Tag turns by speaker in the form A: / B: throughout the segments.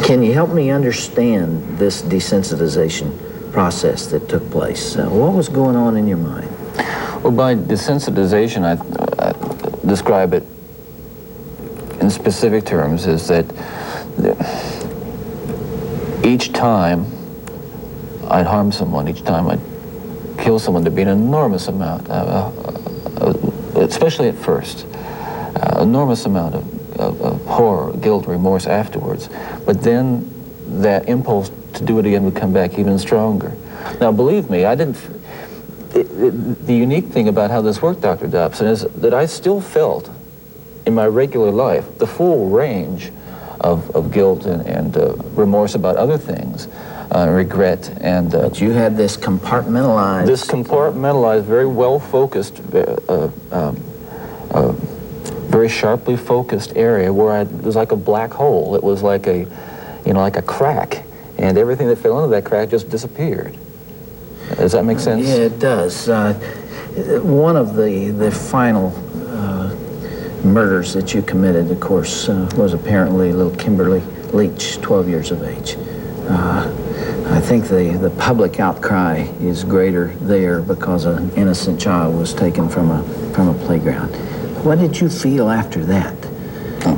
A: Can you help me understand this desensitization process that took place? What was going on in your mind?
B: Well, by desensitization, I describe it in specific terms, is that each time I'd harm someone, each time I'd kill someone, there'd be an enormous amount, especially at first, enormous amount of horror, guilt, remorse afterwards. But then that impulse to do it again would come back even stronger. Now, believe me, I didn't... The unique thing about how this worked, Dr. Dobson, is that I still felt in my regular life the full range of guilt and remorse about other things, regret and...
A: But you had this compartmentalized...
B: This compartmentalized, very well-focused, very sharply focused area where it was like a black hole. It was like a, you know, like a crack, and everything that fell into that crack just disappeared. Does that make sense?
A: Yeah, it does. One of the final murders that you committed, of course, was apparently little Kimberly Leach, 12 years of age. I think the public outcry is greater there because an innocent child was taken from a playground. What did you feel after that?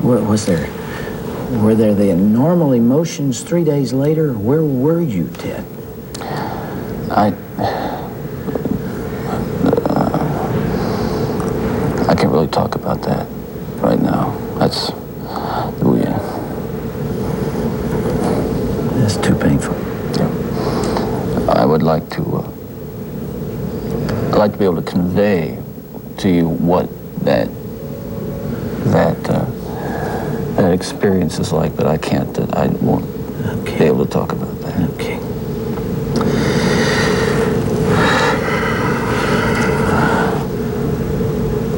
A: Were there the normal emotions 3 days later? Where were you, Ted?
B: I can't really talk about that right now. That's
A: That's too painful.
B: Yeah. I would like to. I'd like to be able to convey to you what that experience is like, but I can't. I won't be able to talk about that.
A: Okay.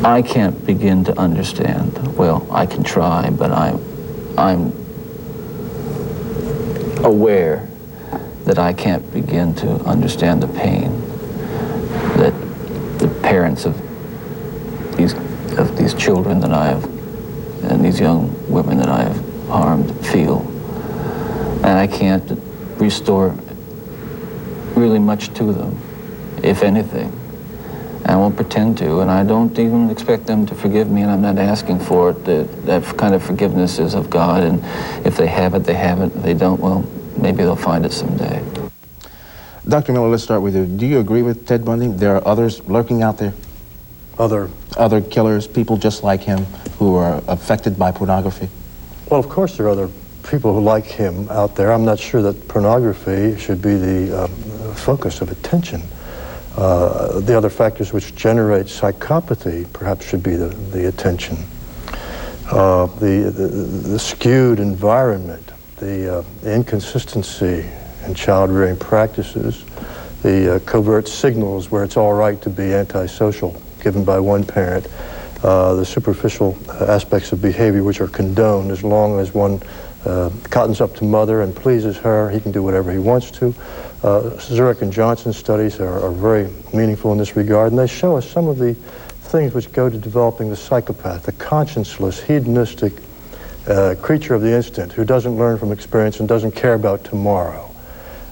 B: I can't begin to understand. Well, I can try, but I'm aware that I can't begin to understand the pain that the parents of these children that I have and these young women that I have harmed feel. And I can't restore really much to them, if anything. I won't pretend to, and I don't even expect them to forgive me, and I'm not asking for it. That kind of forgiveness is of God, and if they have it, they have it. If they don't, well, maybe they'll find it someday.
C: Dr. Miller, let's start with you. Do you agree with Ted Bundy? There are others lurking out there? Other killers, people just like him, who are affected by pornography?
D: Well, of course there are other people who like him out there. I'm not sure that pornography should be the focus of attention. The other factors which generate psychopathy perhaps should be the attention. The skewed environment, the inconsistency in child-rearing practices, the covert signals where it's all right to be antisocial given by one parent, the superficial aspects of behavior which are condoned as long as one cottons up to mother and pleases her, he can do whatever he wants to. Zurich and Johnson studies are very meaningful in this regard, and they show us some of the things which go to developing the psychopath, the conscienceless, hedonistic creature of the instant who doesn't learn from experience and doesn't care about tomorrow.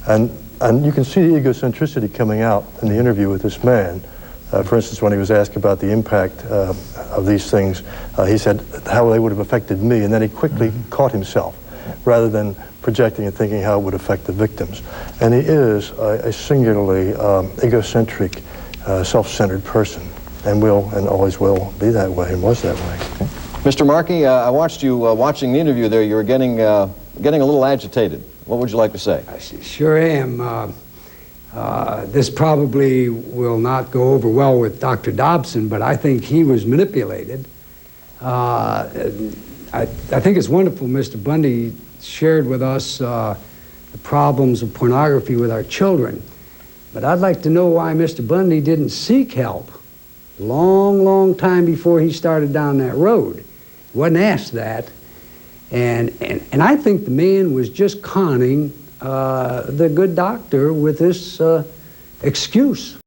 D: And you can see the egocentricity coming out in the interview with this man. For instance, when he was asked about the impact of these things, he said how they would have affected me, and then he quickly caught himself rather than projecting and thinking how it would affect the victims. And he is a singularly egocentric, self-centered person, and will and always will be that way, and was that way.
E: Okay. Mr. Markey, I watched you watching the interview there. You were getting a little agitated. What would you like to say?
F: I sure am. This probably will not go over well with Dr. Dobson, but I think he was manipulated. I think it's wonderful Mr. Bundy shared with us the problems of pornography with our children. But I'd like to know why Mr. Bundy didn't seek help long time before he started down that road. He wasn't asked that. And I think the man was just conning the good doctor with this excuse.